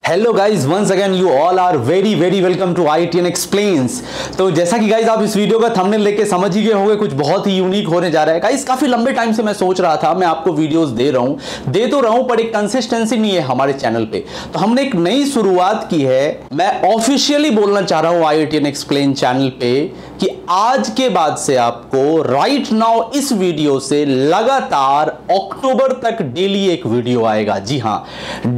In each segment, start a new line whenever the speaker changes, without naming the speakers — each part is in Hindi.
Hello guys, once again you all are very very welcome to IITN explains. तो जैसा कि गाइज आप इस वीडियो का थंबनेल देख के समझ ही गए होंगे, कुछ बहुत ही यूनिक होने जा रहा है। गाइज काफी लंबे टाइम से मैं सोच रहा था, मैं आपको वीडियोस दे तो रहा हूं, पर एक कंसिस्टेंसी नहीं है हमारे चैनल पे। तो हमने एक नई शुरुआत की है। मैं ऑफिशियली बोलना चाह रहा हूं IITN एक्सप्लेन चैनल पे कि आज के बाद से आपको राइट नाउ इस वीडियो से लगातार अक्टूबर तक डेली एक वीडियो आएगा। जी हां,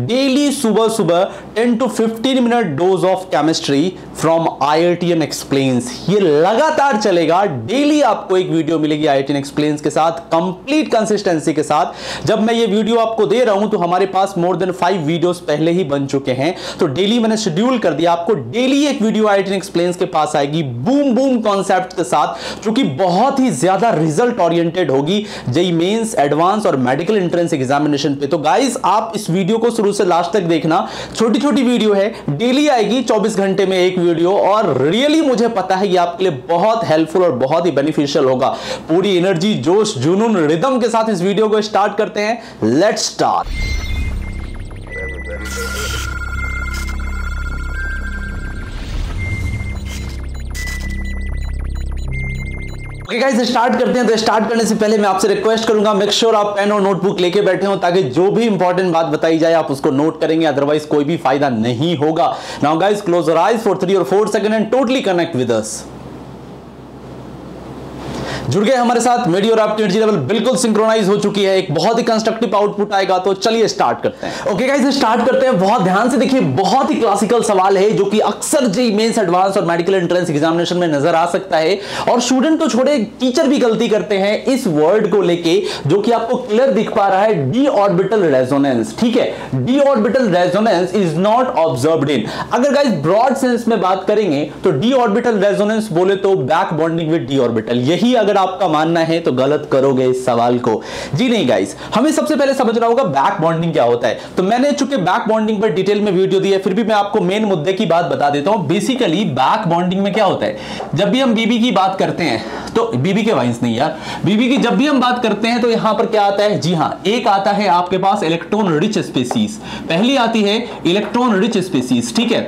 डेली सुबह सुबह 10 to 15 minute dose of chemistry from IITN explains. ये लगातार चलेगा, डेली आपको एक वीडियो मिलेगी IITN एक्सप्लेन्स के साथ, कंप्लीट कंसिस्टेंसी के साथ। जब मैं ये वीडियो आपको दे रहा हूं तो हमारे पास मोर देन 5 वीडियोस पहले ही बन चुके हैं। तो डेली मैंने शेड्यूल कर दिया, आपको डेली एक वीडियो IITN एक्सप्लेन्स के पास आएगी बूम बूम कॉन्सेप्ट के साथ, जो कि बहुत ही ज्यादा रिजल्ट ओरिएंटेड होगी जेईई मेंस, एडवांस और मेडिकल एंट्रेंस एग्जामिनेशन पे। तो गाइस आप इस वीडियो को शुरू से लास्ट तक देखना, छोटी छोटी वीडियो है, डेली आएगी 24 घंटे में एक वीडियो, और रियली मुझे पता है ये आपके लिए बहुत हेल्पफुल और बहुत ही बेनिफिशियल होगा। पूरी एनर्जी, जोश, जुनून, रिदम के साथ इस वीडियो को स्टार्ट करते हैं। Let's start. Okay guys, start करते हैं। तो स्टार्ट करने से पहले मैं आपसे रिक्वेस्ट करूंगा, मेक श्योर आप पेन और नोटबुक लेके बैठे हो, ताकि जो भी इंपॉर्टेंट बात बताई जाए आप उसको नोट करेंगे, अदरवाइज कोई भी फायदा नहीं होगा। Now guys, close your eyes for 3 or 4 second and totally connect with us. जुड़ गए हमारे साथ, मेरी और आपकी एनर्जी लेवल बिल्कुल सिंक्रोनाइज हो चुकी है, एक बहुत ही कंस्ट्रक्टिव आउटपुट आएगा। तो चलिए स्टार्ट करते हैं। ओके गाइस, स्टार्ट करते हैं। बहुत ध्यान से देखिए, बहुत ही क्लासिकल सवाल है जो कि अक्सर जेईई मेंस, एडवांस और मेडिकल एंट्रेंस एग्जामिनेशन में नजर आ सकता है, और स्टूडेंट तो छोड़े, टीचर भी गलती करते हैं इस वर्ड को लेके, जो कि आपको क्लियर दिख पा रहा है, डी ऑर्बिटल रेजोनेंस। ठीक है, D orbital resonance is not observed in. अगर गाइस ब्रॉड सेंस में बात करेंगे तो डी ऑर्बिटल रेजोनेंस बोले तो back bonding with D orbital. यही अगर आपका मानना है तो गलत करोगे इस सवाल को। जी नहीं गाइस, हमें सबसे पहले समझना होगा बैक बॉन्डिंग क्या होता है। तो मैंने चूंकि बैक बॉन्डिंग पर डिटेल में वीडियो दी है, फिर भी मैं आपको मेन मुद्दे की बात बता देता हूं। बेसिकली बैक बॉन्डिंग में क्या होता है, जब भी हम बीबी की बात करते हैं, तो बीबी के वाइंस नहीं यार, बीबी की जब भी हम बात करते हैं तो यहां पर क्या आता है, जी हां, एक आता है आपके पास इलेक्ट्रॉन रिच स्पीसीज। पहली आती है इलेक्ट्रॉन रिच स्पीसीज। ठीक है,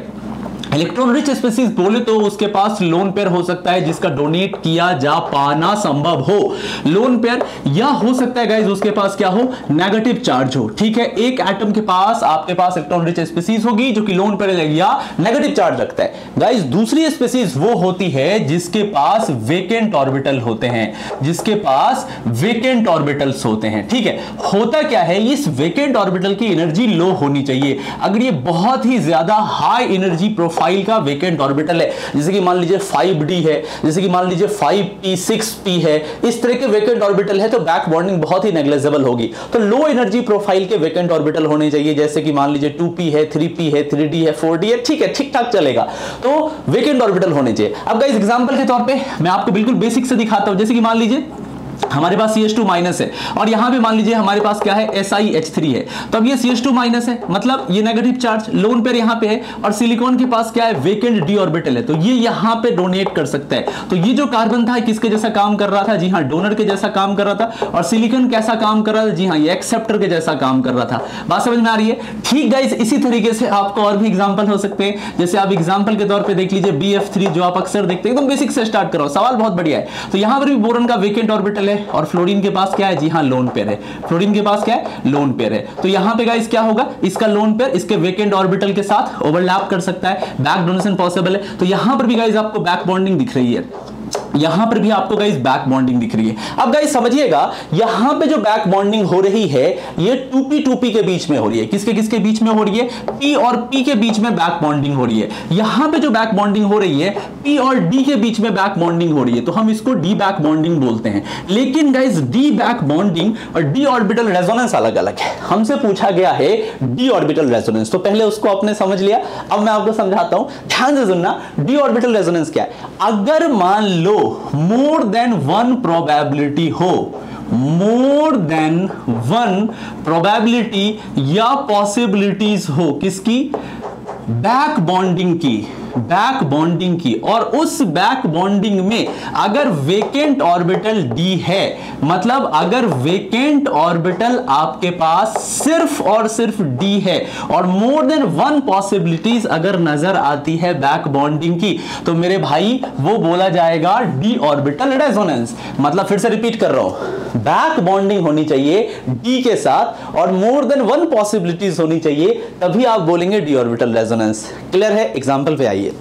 इलेक्ट्रॉन रिच स्पीसीज बोले तो उसके पास लोन पेयर हो सकता है जिसका डोनेट किया जा पाना संभव हो, लोन पेयर, या हो सकता है गाइस उसके पास क्या हो, नेगेटिव चार्ज हो। ठीक है, एक एटम के पास आपके पास इलेक्ट्रॉन रिच स्पीसीज होगी जो कि लोन पेयर या नेगेटिव चार्ज रखता है। गाइस दूसरी स्पीसीज वो होती है जिसके पास वेकेंट ऑर्बिटल होते हैं, जिसके पास वेकेंट ऑर्बिटल्स होते हैं। ठीक है, होता क्या है, इस वेकेंट ऑर्बिटल की एनर्जी लो होनी चाहिए। अगर ये बहुत ही ज्यादा हाई एनर्जी प्रोफाइल का वेकेंट ऑर्बिटल है, जैसे कि मान लीजिए 5d है, जैसे कि मान लीजिए 5p 6p है, इस तरह के वेकेंट ऑर्बिटल है, तो बैक बॉन्डिंग बहुत ही नेग्लिजिबल होगी। तो लो एनर्जी प्रोफाइल के वेकेंट ऑर्बिटल होने चाहिए, जैसे कि मान लीजिए 2p है, 3p है, 3d है, 4d है। ठीक है, ठीक ठाक चलेगा, तो वेकेंट ऑर्बिटल होने चाहिए। अब गाइस एग्जांपल के तौर पे मैं आपको बिल्कुल बेसिक से दिखाता हूं, जैसे कि मान लीजिए हमारे पास CH2 माइनस है, और यहां पे मान लीजिए हमारे पास क्या है, SiH3 है। तो अब ये CH2 माइनस है, मतलब ये नेगेटिव चार्ज, लोन पेयर यहां पे है, और सिलिकॉन के पास क्या है, वेकेंट डी ऑर्बिटल है, तो ये यहां पे डोनेट कर सकता है। तो ये जो कार्बन था किसके जैसा काम कर रहा था, जी हां, डोनर के जैसा काम कर रहा था। और सिलिकॉन कैसा काम कर रहा था, जी हां, ये एक्सेप्टर के जैसा काम कर रहा था। बात समझ में आ रही है? ठीक गाइस, इसी तरीके से आपको और भी एग्जांपल हो सकते हैं, जैसे आप एग्जांपल के तौर पे देख लीजिए BF3, जो आप अक्सर देखते हैं। एकदम बेसिक से स्टार्ट करो, सवाल बहुत बढ़िया है। तो यहां पर भी बोरॉन का वेकेंट ऑर्बिटल है, और फ्लोरीन के पास क्या है, जी हां, लोन पेयर है। फ्लोरीन के पास क्या है, लोन पेयर है। तो यहां पे गाइस क्या होगा, इसका लोन पेयर इसके वेकेंट ऑर्बिटल के साथ ओवरलैप कर सकता है, बैक डोनेशन पॉसिबल है। तो यहां पर भी गाइस आपको बैक बॉन्डिंग दिख रही है, यहां पर भी आपको गाइस बैक बॉन्डिंग दिख रही है। अब गाइस समझिएगा, यहां पे जो बैक बॉन्डिंग हो रही है ये 2p के बीच में हो रही है। किसके किसके बीच में हो रही है, p और p के बीच में बैक बॉन्डिंग हो रही है। यहां पे जो बैक बॉन्डिंग हो रही है, p और d के बीच में बैक बॉन्डिंग हो रही है, तो हम इसको डी बैक बॉन्डिंग बोलते हैं। लेकिन गाइस डी बैक बॉन्डिंग और डी ऑर्बिटल रेजोनेंस अलग अलग है। हमसे पूछा गया है डी ऑर्बिटल रेजोनेंस, तो पहले उसको आपने समझ लिया, अब मैं आपको समझाता हूं, ध्यान से सुनना। डी ऑर्बिटल रेजोनेंस क्या है, अगर मान लो मोर देन वन प्रोबेबिलिटी हो, मोर देन वन प्रोबेबिलिटी या पॉसिबिलिटीज हो, किसकी, बैक बॉन्डिंग की, बैक बॉन्डिंग की, और उस बैक बॉन्डिंग में अगर वेकेंट ऑर्बिटल d है, मतलब अगर वेकेंट ऑर्बिटल आपके पास सिर्फ और सिर्फ d है और मोर देन वन पॉसिबिलिटीज अगर नजर आती है बैक बॉन्डिंग की, तो मेरे भाई वो बोला जाएगा d ऑर्बिटल रेजोनेंस। मतलब फिर से रिपीट कर रहा हूं, बैक बॉन्डिंग होनी चाहिए d के साथ और मोर देन वन पॉसिबिलिटीज होनी चाहिए, तभी आप बोलेंगे d ऑर्बिटल रेजोनेंस। क्लियर है? एग्जांपल पे आइए।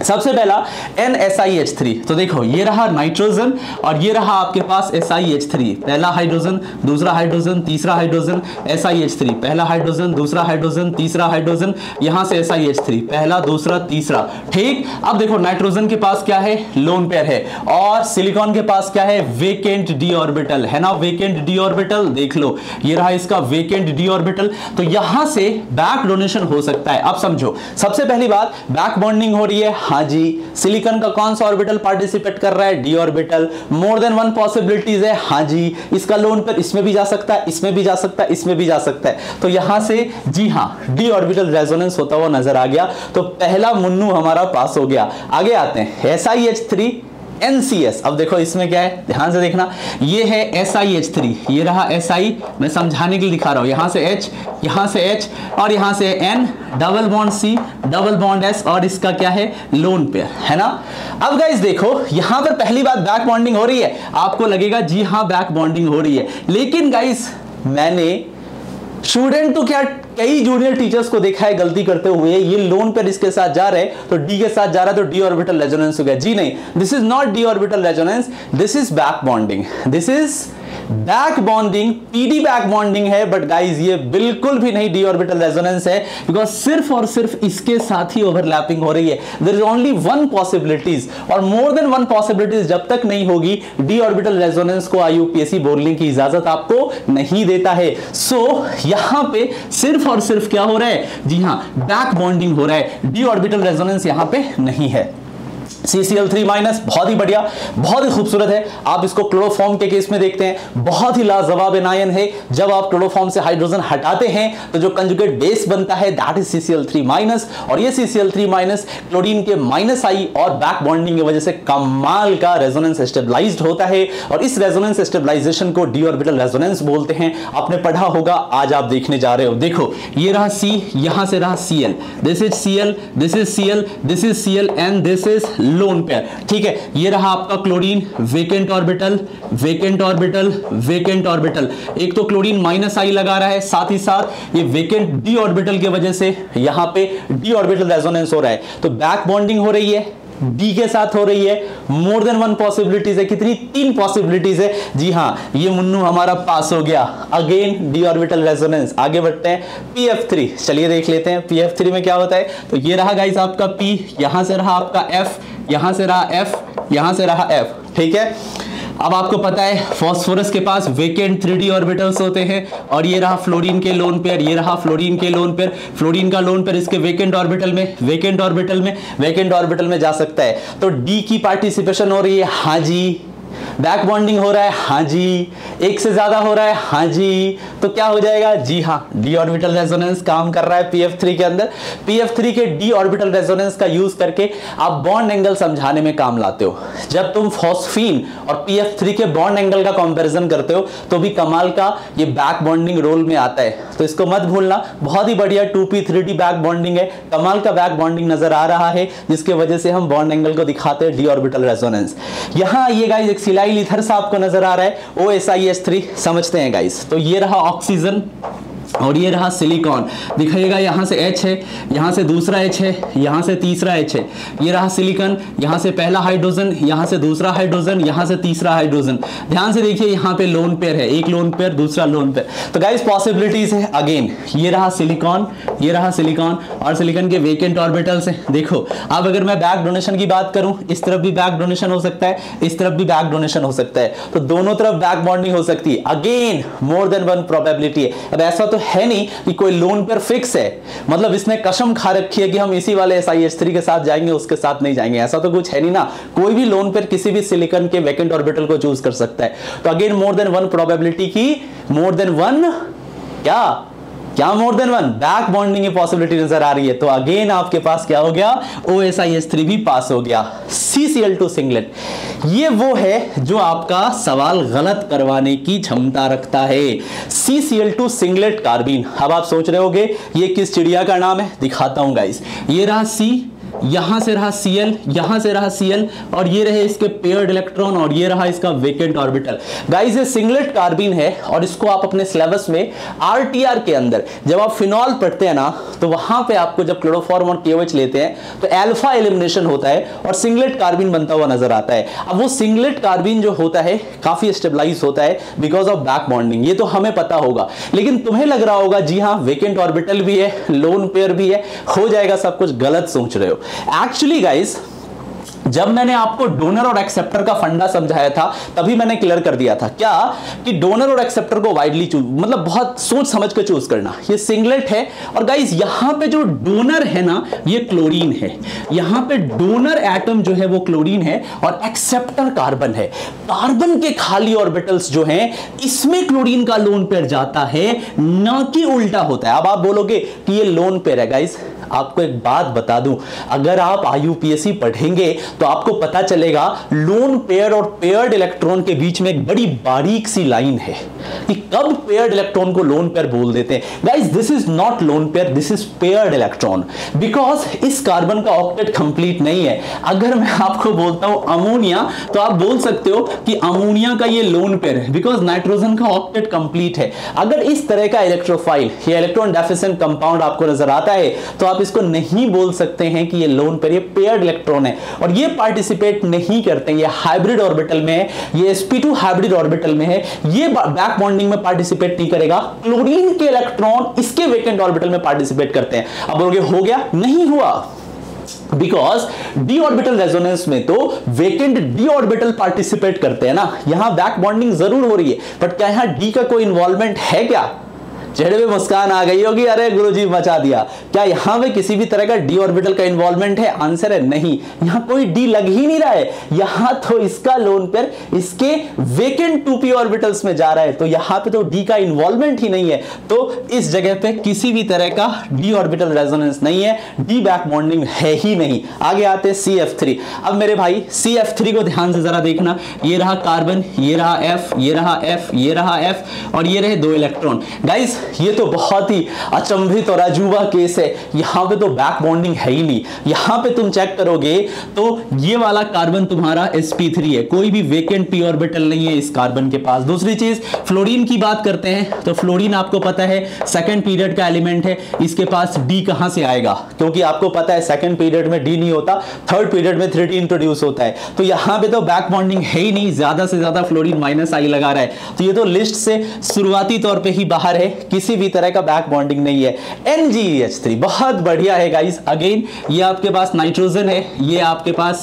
सबसे पहला NSiH3, तो देखो ये रहा नाइट्रोजन और ये रहा आपके पास SiH3, पहला हाइड्रोजन, दूसरा हाइड्रोजन, तीसरा हाइड्रोजन, SiH3, पहला हाइड्रोजन, दूसरा हाइड्रोजन, तीसरा हाइड्रोजन, यहां से SiH3, पहला, दूसरा, तीसरा। ठीक, अब देखो नाइट्रोजन के पास क्या है? लोन पेयर है, और सिलिकॉन के पास क्या है? वेकेंट d ऑर्बिटल है ना, वेकेंट d ऑर्बिटल। देख लो ये रहा इसका वेकेंट d ऑर्बिटल, तो यहां से बैक डोनेशन हो सकता है। अब समझो, सबसे पहली बात, बैक बॉन्डिंग हो रही है, हाँ जी। सिलिकॉन का कौन सा ऑर्बिटल पार्टिसिपेट कर रहा है? d orbital. More than one possibilities है, हाँ जी। इसका लोन पेयर इसमें भी जा सकता है, इसमें भी जा सकता है, इसमें भी जा सकता है, तो यहां से जी हाँ d ऑर्बिटल रेजोनेंस होता हुआ नजर आ गया, तो पहला मुन्नू हमारा पास हो गया। आगे आते हैं SiH3 NCS। अब देखो इसमें क्या है, ध्यान से देखना, ये है SiH3, ये रहा Si, मैं समझाने के लिए दिखा रहा हूं, यहां से H, यहां से H और यहां से N, double bond C, double bond S, और इसका क्या है? लोन पेयर है ना। अब गाइस देखो यहां पर पहली बात बैक बॉन्डिंग हो रही है, आपको लगेगा जी हाँ बैक बॉन्डिंग हो रही है, लेकिन गाइस मैंने स्टूडेंट तो क्या कई जूनियर टीचर्स को देखा है गलती करते हुए, ये लोन पेयर इसके साथ जा रहे हैं तो d के साथ जा रहा है तो d ऑर्बिटल रेजोनेंस हो गया। जी नहीं, this is not d orbital resonance, this is back bonding, this is back bonding, pd back bonding है, बट गाइस ये बिल्कुल भी नहीं d ऑर्बिटल रेजोनेंस है, बिकॉज सिर्फ और सिर्फ इसके साथ ही ओवरलैपिंग हो रही है। There is only one possibilities, और मोर देन वन पॉसिबिलिटीज जब तक नहीं होगी d ऑर्बिटल रेजोनेंस को IUPAC बोलने की इजाजत आपको नहीं देता है। सो यहां पे सिर्फ और सिर्फ क्या हो रहा है? जी हां बैक बॉन्डिंग हो रहा है, d ऑर्बिटल रेजोनेंस यहां पे नहीं है। CCl3- बहुत ही बढ़िया, बहुत ही खूबसूरत है। आप इसको क्लोरोफॉर्म के केस में देखते हैं, बहुत ही लाजवाब एनायन है। जब आप क्लोरोफॉर्म से हाइड्रोजन हटाते हैं तो जो कंजुगेट बेस बनता है दैट इज CCl3-, और ये CCl3- क्लोरीन के -I और बैक बॉन्डिंग की वजह से कमाल का रेजोनेंस स्टेबलाइज्ड होता है, और इस रेजोनेंस स्टेबलाइजेशन को d ऑर्बिटल रेजोनेंस बोलते हैं। आपने पढ़ा होगा, आज आप देखने जा रहे हो। देखो ये रहा C, यहां से रहा Cl, this is Cl, this is Cl, this is Cl and this is lone pair. ठीक है, ये रहा आपका chlorine, vacant orbital, vacant orbital, vacant orbital. एक तो क्लोरीन -I लगा रहा है, साथ ही साथ ये वेकेंट d ऑर्बिटल की वजह से यहां पे d ऑर्बिटल रेजोनेंस हो रहा है, तो बैक बॉन्डिंग हो रही है, d के साथ हो रही है, मोर देन वन पॉसिबिलिटीज है। कितनी? 3 पॉसिबिलिटीज है। जी हां, ये मुन्नू हमारा पास हो गया। Again d orbital resonance. आगे बढ़ते हैं PF3, चलिए देख लेते हैं PF3 में क्या होता है। तो ये रहा गाइस आपका P, यहां से रहा आपका F, यहां से रहा F, यहां से रहा F। ठीक है, अब आपको पता है फास्फोरस के पास वेकेंट 3d ऑर्बिटल्स होते हैं, और ये रहा फ्लोरीन के लोन पेयर, ये रहा फ्लोरीन के लोन पेयर, फ्लोरीन का लोन पेयर इसके वेकेंट ऑर्बिटल में, वेकेंट ऑर्बिटल में, वेकेंट ऑर्बिटल में जा सकता है। तो d की पार्टिसिपेशन हो रही है, हाँ जी। बैक बॉन्डिंग हो रहा है, हाँ जी। एक से ज्यादा हो रहा है, हाँ जी। तो क्या हो जाएगा? जी हाँ, d ऑर्बिटल रेजोनेंस काम कर रहा है PF3 के अंदर। PF3 के d ऑर्बिटल रेजोनेंस का यूज करके आप बॉन्ड एंगल समझाने में काम लाते हो। जब तुम फॉस्फीन और PF3 के बॉन्ड एंगल का कंपैरिजन करते हो तो भी कमाल का ये बैक बॉन्डिंग रोल में आता है, तो इसको मत भूलना। बहुत ही बढ़िया 2p3d बैक बॉन्डिंग है, कमाल का बैक बॉन्डिंग नजर आ रहा है, जिसके वजह से हम बॉन्ड एंगल को दिखाते हैं d ऑर्बिटल रेजोनेंस। यहां ये गाइस एक सिलाइल ईथर सा आपको नजर आ रहा है, OSiH3। समझते हैं गाइस, तो ये रहा ऑक्सीजन और ये रहा सिलिकॉन। दिखाइएगा यहां से H है, यहां से दूसरा H है, यहां से तीसरा H है। ये रहा सिलिकॉन, यहां से पहला हाइड्रोजन, यहां से दूसरा हाइड्रोजन, यहां से तीसरा हाइड्रोजन। ध्यान से देखिए यहां पे लोन पेयर है, एक लोन पेयर, दूसरा लोन पेयर। तो गाइस पॉसिबिलिटीज है अगेन, ये रहा सिलिकॉन, ये रहा सिलिकॉन, और सिलिकॉन के वेकेंट ऑर्बिटल्स हैं। देखो अब अगर मैं बैक डोनेशन की बात करूं, इस तरफ भी बैक डोनेशन हो सकता है, इस तरफ भी बैक डोनेशन हो सकता है, तो दोनों तरफ बैक बॉन्डिंग हो सकती है। Again more than one probability है। अब ऐसा तो है नहीं कि कोई लोन पेयर फिक्स है, मतलब इसने कसम खा रखी है कि हम इसी वाले SiH3 के साथ जाएंगे, उसके साथ नहीं जाएंगे, ऐसा तो कुछ है नहीं ना। कोई भी लोन पेयर किसी भी सिलिकॉन के वेकेंट ऑर्बिटल को चूज कर सकता है। तो again more than one probability की, मोर देन वन क्या क्या more than one? Back bonding की पॉसिबिलिटी नजर आ रही है। तो अगेन आपके पास क्या हो गया? OSiS3 भी पास हो गया। CCl2 सिंगलेट, ये वो है जो आपका सवाल गलत करवाने की क्षमता रखता है। CCl2 singlet carbene. अब आप सोच रहे होगे ये किस चिड़िया का नाम है? दिखाता हूं गाइस। ये रहा C, यहां से रहा Cl, यहां से रहा Cl, और ये रहे इसके पेयर्ड इलेक्ट्रॉन, और ये रहा इसका वेकेंट ऑर्बिटल। गाइस ये सिंगलेट कार्बीन है, और इसको आप अपने सिलेबस में RTR के अंदर जब आप फिनॉल पढ़ते हैं ना, तो वहां पे आपको जब क्लोरोफॉर्म और KOH लेते हैं तो अल्फा एलिमिनेशन होता है और सिंगलेट कार्बीन बनता हुआ नजर आता है। अब वो सिंगलेट कार्बीन जो होता है काफी स्टेबलाइज होता है बिकॉज ऑफ बैक बॉन्डिंग, ये तो हमें पता होगा। लेकिन तुम्हें लग रहा होगा जी हाँ वेकेंट ऑर्बिटल भी है, लोन पेयर भी है, हो जाएगा सब कुछ। गलत सोच रहे हो। एक्चुअली गाइस जब मैंने आपको डोनर और एक्सेप्टर का फंडा समझाया था तभी मैंने क्लियर कर दिया था क्या कि डोनर और एक्सेप्टर को वाइडली चूज, मतलब बहुत सोच समझ के चूज करना। ये सिंगलेट है, और गाइस यहां पे जो डोनर है ना ये क्लोरीन है। यहां पे डोनर एटम जो है वो क्लोरीन है और एक्सेप्टर कार्बन है। कार्बन के खाली ऑर्बिटल्स जो हैं इसमें क्लोरीन का लोन पेयर जाता है, ना कि उल्टा होता है। अब आप बोलोगे कि ये लोन पेयर है। गाइस आपको एक बात बता दूं, अगर आप IUPAC पढ़ेंगे तो आपको पता चलेगा लोन पेयर और पेयर्ड इलेक्ट्रॉन के बीच में एक बड़ी बारीक सी लाइन है कि कब पेयर्ड इलेक्ट्रॉन को लोन पेयर बोल देते हैं। Guys this is not lone pair, this is paired electron, because इस कार्बन का ऑक्टेट कंप्लीट नहीं है। अगर मैं आपको बोलता हूं अमोनिया तो आप बोल सकते हो कि अमोनिया का ये लोन पेयर है बिकॉज नाइट्रोजन का ऑक्टेट कंप्लीट है। अगर इस तरह का इलेक्ट्रोफाइल या इलेक्ट्रॉन डेफिशिएंट कंपाउंड आपको नजर आता है तो आप इसको नहीं बोल सकते हैं कि ये लोन पेयर, ये पेयर्ड इलेक्ट्रॉन है और ये पार्टिसिपेट नहीं करते हैं। ये हाइब्रिड ऑर्बिटल में है, ये sp2 हाइब्रिड ऑर्बिटल में है, ये बैक बॉन्डिंग में पार्टिसिपेट नहीं करेगा। क्लोरीन के इलेक्ट्रॉन इसके वेकेंट ऑर्बिटल में पार्टिसिपेट करते हैं। अब बोलोगे हो गया? नहीं हुआ, बिकॉज डी ऑर्बिटल रेजोनेंस में तो वेकेंट डी ऑर्बिटल पार्टिसिपेट करते हैं ना। यहां बैक बॉन्डिंग जरूर हो रही है, बट क्या यहां डी का कोई इन्वॉल्वमेंट है? क्या चेहरे पे मुस्कान आ गई होगी, अरे गुरुजी मचा दिया। क्या यहां पे किसी भी तरह का डी ऑर्बिटल का इन्वॉल्वमेंट है? आंसर है नहीं, यहां कोई डी लग ही नहीं रहा है। यहां तो इसका लोन पेयर इसके वेकेंट 2p ऑर्बिटल्स में जा रहा है, तो यहां पे तो डी का इन्वॉल्वमेंट ही नहीं है। तो इस जगह पे किसी भी तरह का डी ऑर्बिटल रेजोनेंस नहीं है, डी बैक बॉन्डिंग है ही नहीं। आगे आते हैं CF3। अब मेरे भाई CF3 को ध्यान से जरा देखना, ये रहा कार्बन, ये रहा F, ये रहा F, ये रहा F, और ये रहे 2 इलेक्ट्रॉन। गाइस ये तो बहुत ही अचंभित और अजूबा केस है। यहां पे तो बैक बॉन्डिंग है ही नहीं। यहां पे तुम चेक करोगे तो ये वाला कार्बन तुम्हारा sp3 है, कोई भी वेकेंट p ऑर्बिटल नहीं है इस कार्बन के पास। दूसरी चीज फ्लोरीन की बात करते हैं तो फ्लोरीन आपको पता है सेकंड पीरियड का एलिमेंट है, इसके पास d कहां से आएगा? क्योंकि आपको पता है सेकंड पीरियड में d नहीं होता, थर्ड पीरियड में 3d इंट्रोड्यूस होता है। तो यहां पे तो बैक बॉन्डिंग है ही नहीं, ज्यादा से ज्यादा फ्लोरीन -I लगा रहा है, तो ये तो लिस्ट से शुरुआती तौर पर ही बाहर है, किसी भी तरह का बैक बॉन्डिंग नहीं है। NGEH3 बहुत बढ़िया है गाइस। अगेन ये आपके पास नाइट्रोजन है, ये आपके पास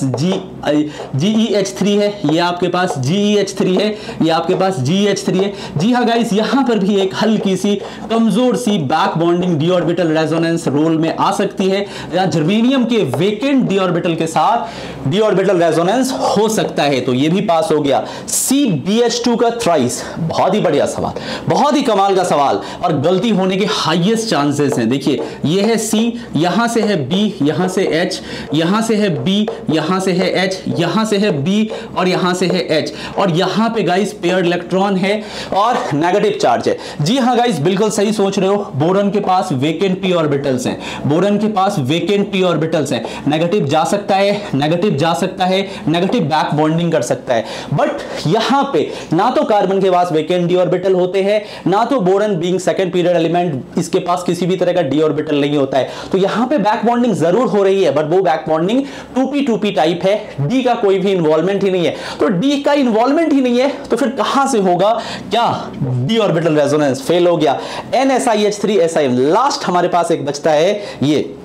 GEH3 है, ये आपके पास GEH3 है, ये आपके पास GEH3 है। जी हाँ गाइस, यहां पर भी एक हल्की सी कमजोर सी back bonding D orbital resonance role में आ सकती है, या जर्मेनियम के वेकेंट डी ऑर्बिटल के साथ डी ऑर्बिटल रेजोनेंस हो सकता है। तो ये भी पास हो गया। CBH2 का थ्राइस, बहुत ही बढ़िया सवाल, बहुत ही कमाल का सवाल, और गलती होने के हाईएस्ट चांसेस हैं। देखिए ये है C, यहां से है B, यहां से H, यहां से है B, यहां से है H, यहां से है B, और यहां से है H, और यहां पे गाइस पेयर्ड इलेक्ट्रॉन है और नेगेटिव चार्ज है। जी हां गाइस, बिल्कुल सही सोच रहे हो। बोरॉन के पास वेकेंट p ऑर्बिटल्स हैं, बोरॉन के पास वेकेंट p ऑर्बिटल्स हैं। नेगेटिव जा सकता है, नेगेटिव जा सकता है, नेगेटिव बैक बॉन्डिंग कर सकता है, बट यहां पे ना तो कार्बन के पास वेकेंट d ऑर्बिटल होते हैं, ना तो boron being second period element इसके पास किसी भी तरह का डी ऑर्बिटल नहीं होता है। तो यहां पे बैक बॉन्डिंग जरूर हो रही है, बट वो बैक बॉन्डिंग 2p टाइप है, डी का कोई भी इन्वॉल्वमेंट ही नहीं है। तो डी का इन्वॉल्वमेंट ही नहीं है तो फिर कहां से होगा? क्या डी ऑर्बिटल रेजोनेंस फेल हो गया। NSiH3 SiM। लास्ट हमारे पास एक बचता है, ये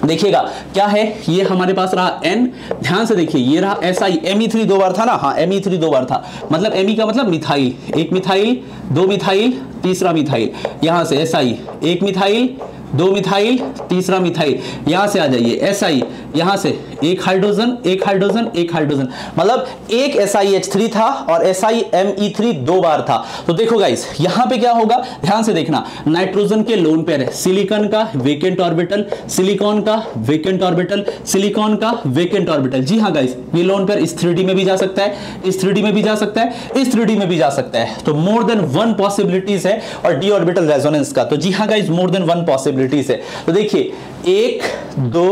देखिएगा क्या है, ये हमारे पास रहा N, ध्यान से देखिए ये रहा SI, Me3 दो बार था ना, हाँ Me3 दो बार था, मतलब Me का मतलब मिथाइल, एक मिथाइल, दो मिथाइल, तीसरा मिथाइल, यहां से SI, एक मिथाइल, 2 मिथाइल, तीसरा मिथाइल, यहां से आ जाइए SI, यहां से एक हाइड्रोजन, एक हाइड्रोजन, एक हाइड्रोजन, मतलब एक SiH3 था और SiMe3 2 बार था। तो देखो गाइस यहां पे क्या होगा, ध्यान से देखना, नाइट्रोजन के लोन पेयर है, सिलिकॉन का वेकेंट ऑर्बिटल, सिलिकॉन का वेकेंट ऑर्बिटल, सिलिकॉन का वेकेंट ऑर्बिटल। जी हां गाइस, ये लोन पेयर इस 3D में भी जा सकता है, इस 3D में भी जा सकता है, इस 3D में भी जा सकता है। तो मोर देन 1 पॉसिबिलिटीज है और डी ऑर्बिटल रेजोनेंस का। तो जी हां गाइस, मोर देन 1 पॉसिबिलिटीज है। तो देखिए 1 2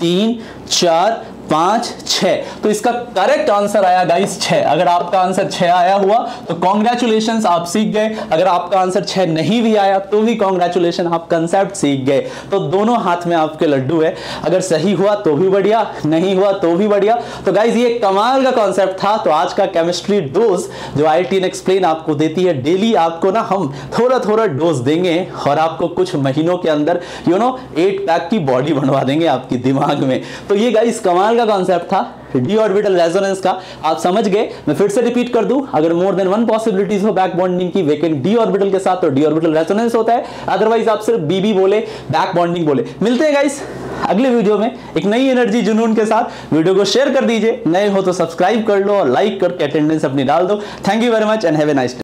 3 4 5 6, तो इसका करेक्ट आंसर आया गाइस 6। अगर आपका आंसर 6 आया हुआ तो कॉन्ग्रेचुलेशंस, आप सीख गए। अगर आपका आंसर 6 नहीं भी आया तो भी कॉन्ग्रेचुलेशन, आप कंसेप्ट सीख गए। तो दोनों हाथ में आपके लड्डू है, अगर सही हुआ तो भी बढ़िया, नहीं हुआ तो भी बढ़िया। तो गाइस ये कमाल का कॉन्सेप्ट था। तो आज का केमिस्ट्री डोज जो IITN एक्सप्लेन आपको देती है, डेली आपको ना हम थोड़ा थोड़ा डोज देंगे और आपको कुछ महीनों के अंदर 8 पैक की बॉडी बनवा देंगे आपकी दिमाग में। तो ये गाइस कमाल का कॉन्सेप्ट था डी ऑर्बिटल रेजोनेंस का, आप समझ गए। मैं फिर से रिपीट कर दूं, अगर मोर देन 1 पॉसिबिलिटीज हो बैक बॉन्डिंग की वेकेंट डी ऑर्बिटल के साथ तो डी ऑर्बिटल रेजोनेंस होता है, अदरवाइज आप सिर्फ बीबी बोले, बैक बॉन्डिंग बोले। मिलते हैं गाइस अगले वीडियो में एक नई एनर्जी जुनून के साथ। वीडियो को शेयर कर दीजिए, नए हो तो सब्सक्राइब कर लो और लाइक करके अटेंडेंस अपनी डाल दो। Thank you very much and have a nice day.